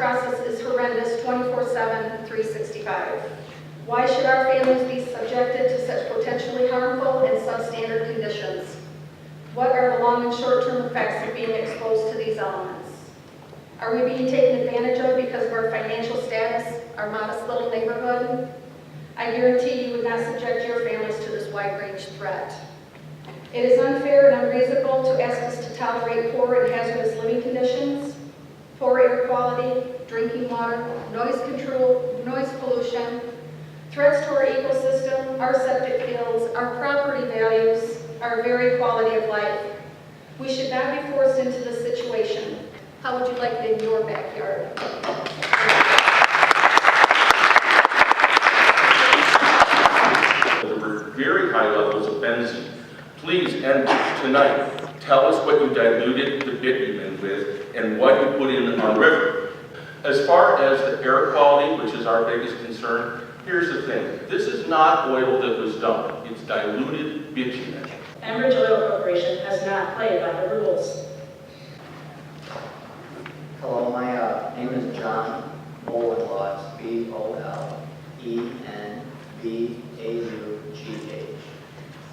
process is horrendous 24/7, 365. Why should our families be subjected to such potentially harmful and substandard conditions? What are the long and short-term effects of being exposed to these elements? Are we being taken advantage of because of our financial status, our modest little neighborhood? I guarantee you would not subject your families to this wide-range threat. It is unfair and unreasonable to ask us to tolerate poor and hazardous living conditions, poor air quality, drinking water, noise control, noise pollution, threats to our ecosystem, our septic fields, our property values, our very quality of life. We should not be forced into this situation. How would you like it in your backyard? There were very high levels of benzene. Please, Enbridge, tonight, tell us what you diluted the bitumen with and what you put in on river. As far as the air quality, which is our biggest concern, here's the thing. This is not oil that was dumped. It's diluted bitumen. Enbridge Oil Corporation has not played by the rules. Hello, my name is John Bolenbaugh. It's Bolenbaugh.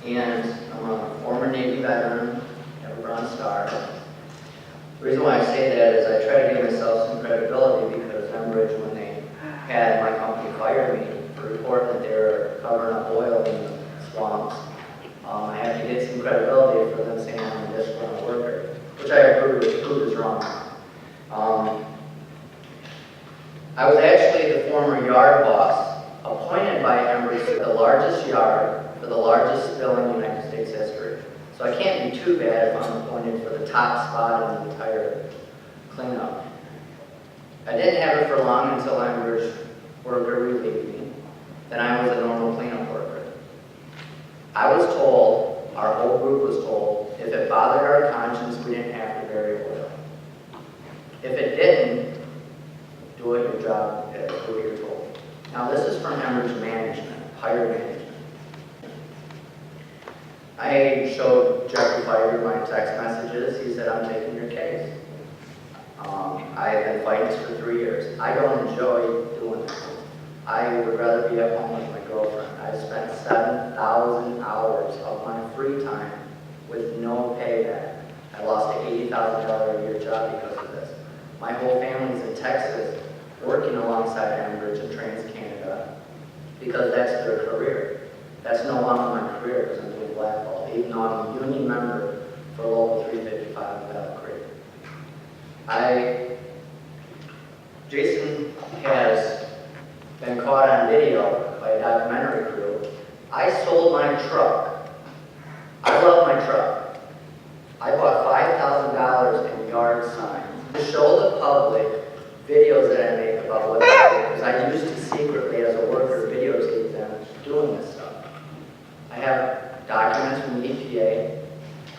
And I'm a former Navy veteran, never run star. The reason why I say that is I try to give myself some credibility because Enbridge, when they had my company fire me to report that they were covering up oil in the swamps, I had to get some credibility for them saying I'm a disgruntled worker, which I proved is wrong. I was actually the former yard boss appointed by Enbridge to the largest yard for the largest spill in United States history. So I can't be too bad if I'm appointed for the top spot in the entire cleanup. I didn't have it for long until Enbridge worker relieved me. Then I was a normal cleanup worker. I was told, our whole group was told, if it bothered our conscience, we didn't have to bury oil. If it didn't, do it your job as what you're told. Now this is from Enbridge management, higher management. I showed Jeffrey Figer my text messages. He said, I'm taking your case. I have been fighting this for 3 years. I don't enjoy doing this. I would rather be at home with my girlfriend. I've spent 7,000 hours of my free time with no payback. I lost an $80,000 a year job because of this. My whole family's in Texas working alongside Enbridge and TransCanada because that's their career. That's no longer my career because I'm doing blackball, even though I'm a union member for Local 355 in Battle Creek. Jason has been caught on video by a documentary crew. I sold my truck. I love my truck. I bought $5,000 in yard signs to show the public videos that I make about what I do, because I used to secretly, as a worker, videotape them doing this stuff. I have documents from the EPA.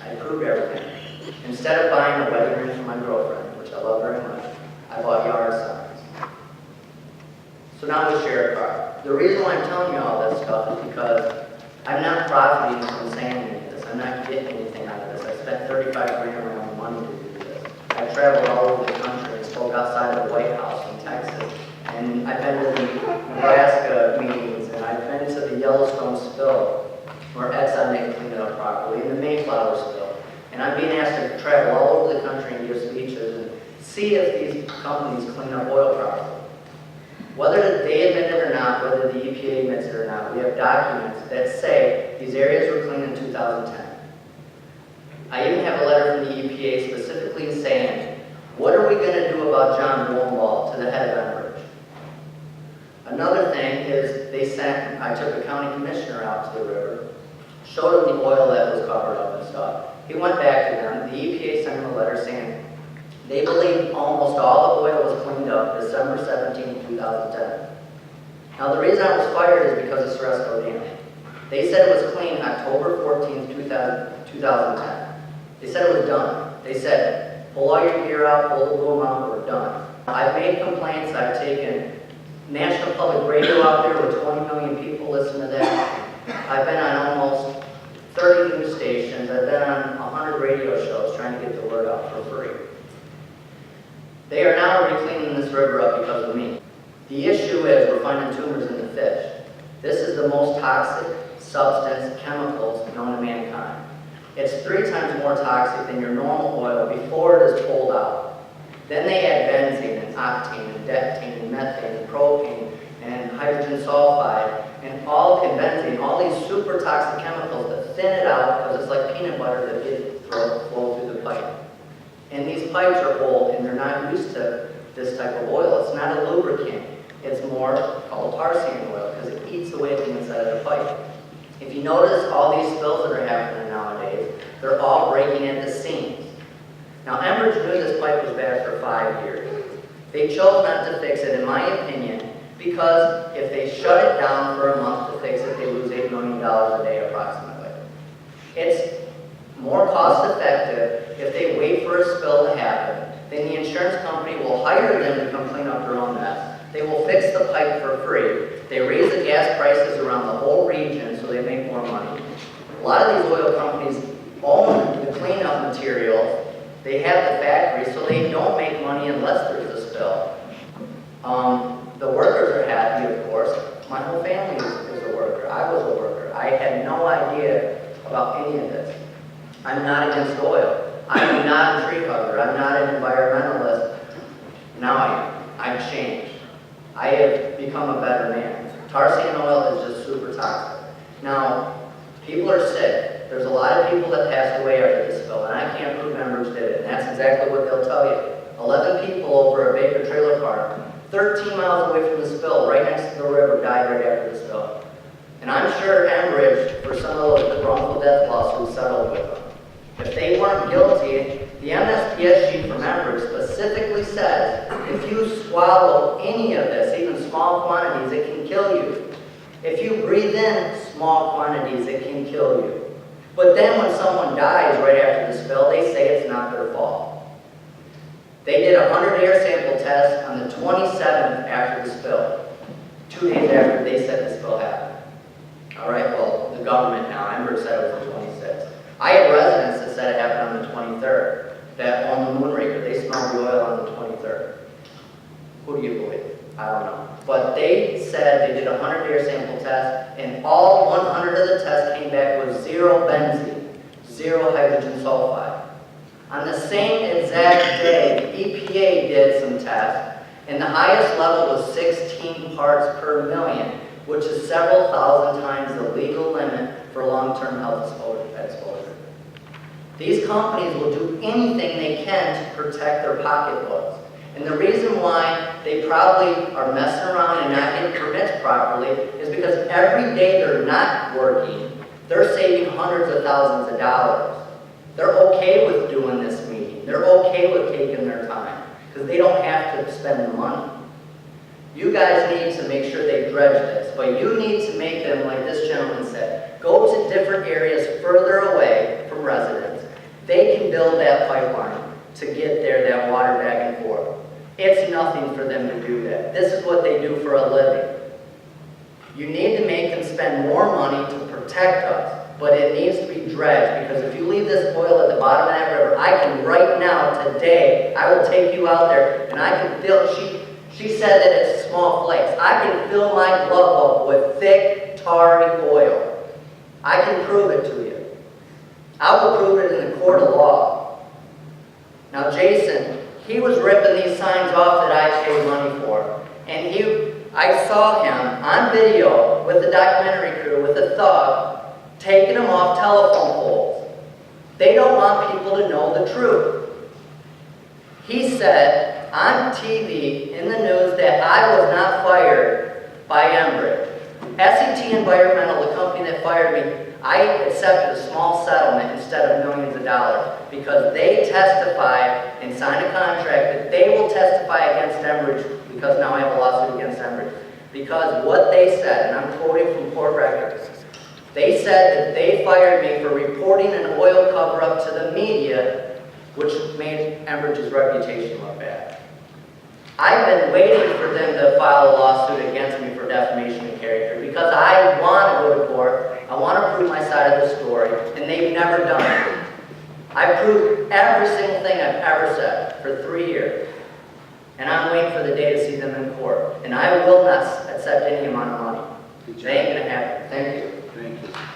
I proved everything. Instead of buying a wedding ring for my girlfriend, which I love very much, I bought yard signs. So now the sheriff car. The reason why I'm telling you all this stuff is because I'm not profiting from saying any of this. I'm not getting anything out of this. I spent 35 grand of my own money to do this. I've traveled all over the country and spoke outside of the White House in Texas. And I've been to the Nebraska meetings, and I've been to the Yellowstone spill, where Exxon didn't clean it up properly, and the Mayflower spill. And I'm being asked to travel all over the country and give speeches and see if these companies clean up oil properly. Whether they admit it or not, whether the EPA admits it or not, we have documents that say these areas were cleaned in 2010. I even have a letter from the EPA specifically saying, what are we going to do about John Bolenbaugh to the head of Enbridge? Another thing is I took a county commissioner out to the river, showed him the oil that was covered up and stuff. He went back to them. The EPA sent him a letter saying they believe almost all the oil was cleaned up December 17, 2010. Now the reason I was fired is because of Ceresco Dam. They said it was clean October 14, 2010. They said it was done. They said, pull all your gear out, pull the boom out, we're done. I've made complaints. I've taken National Public Radio out there where 20 million people listen to that. I've been on almost 30 news stations. I've been on 100 radio shows trying to get the word out for free. They are now recleaning this river up because of me. The issue is we're finding tumors in the fish. This is the most toxic substance, chemicals known to mankind. It's 3 times more toxic than your normal oil before it is pulled out. Then they add benzene and octane and dectane and methane and propane and hydrogen sulfide and benzene, all these super toxic chemicals that thin it out because it's like peanut butter that gets flow through the pipe. And these pipes are old and they're not used to this type of oil. It's not a lubricant. It's more called tar sand oil because it eats away at the inside of the pipe. If you notice all these spills that are happening nowadays, they're all breaking at the seams. Now, Enbridge knew this pipe was bad for 5 years. They chose not to fix it, in my opinion, because if they shut it down for a month to fix it, they lose $8 million a day approximately. It's more cost effective if they wait for a spill to happen. Then the insurance company will hire them to come clean up their own mess. They will fix the pipe for free. They raise the gas prices around the whole region so they make more money. A lot of these oil companies own the cleanup materials. They have the factory, so they don't make money unless there's a spill. The workers are happy, of course. My whole family is a worker. I was a worker. I had no idea about any of this. I'm not against oil. I'm not a tree hugger. I'm not an environmentalist. Now I am. I've changed. I have become a better man. Tar sand oil is just super toxic. Now, people are sick. There's a lot of people that passed away after this spill, and I can't prove Enbridge did it, and that's exactly what they'll tell you. 11 people over a Baker trailer park, 13 miles away from the spill, right next to the river, died right after the spill. And I'm sure Enbridge, for some of the wrongful death lawsuits, settled with them. If they weren't guilty, the MSPS sheet from Enbridge specifically says, if you swallow any of this, even small quantities, it can kill you. If you breathe in small quantities, it can kill you. But then when someone dies right after the spill, they say it's not their fault. They did a 100 air sample test on the 27th after the spill, 2 days after they said the spill happened. All right, well, the government now, Enbridge said it was the 26th. I had residents that said it happened on the 23rd, that on the Moonraker, they smelled the oil on the 23rd. Who do you believe? I don't know. But they said they did a 100 air sample test, and all 100 of the tests came back with 0 benzene, 0 hydrogen sulfide. On the same exact day, EPA did some tests, and the highest level was 16 parts per million, which is several thousand times the legal limit for long-term health exposure. These companies will do anything they can to protect their pocketbooks. And the reason why they probably are messing around and not getting permits properly is because every day they're not working, they're saving hundreds of thousands of dollars. They're okay with doing this meeting. They're okay with taking their time because they don't have to spend the money. You guys need to make sure they dredge this, but you need to make them, like this gentleman said, go to different areas further away from residents. They can build that pipeline to get there, that water back and forth. It's nothing for them to do that. This is what they do for a living. You need to make them spend more money to protect us, but it needs to be dredged, because if you leave this oil at the bottom of that river, I can right now, today, I will take you out there and I can feel, she said that it's small flakes. I can fill my glove up with thick, tarry oil. I can prove it to you. I will prove it in the court of law. Now Jason, he was ripping these signs off that I paid money for. And I saw him on video with the documentary crew, with a thug, taking them off telephone poles. They don't want people to know the truth. He said on TV, in the news, that I was not fired by Enbridge. SET Environmental, the company that fired me, I accepted a small settlement instead of millions of dollars because they testified and signed a contract that they will testify against Enbridge, because now I have a lawsuit against Enbridge. Because what they said, and I'm quoting from court records, they said that they fired me for reporting an oil cover-up to the media, which made Enbridge's reputation look bad. I've been waiting for them to file a lawsuit against me for defamation of character because I want to go to court. I want to prove my side of the story, and they've never done it. I've proved every single thing I've ever said for 3 years. for the day to see them in court. And I will not accept any amount of money. It ain't gonna happen. Thank you. Thank you.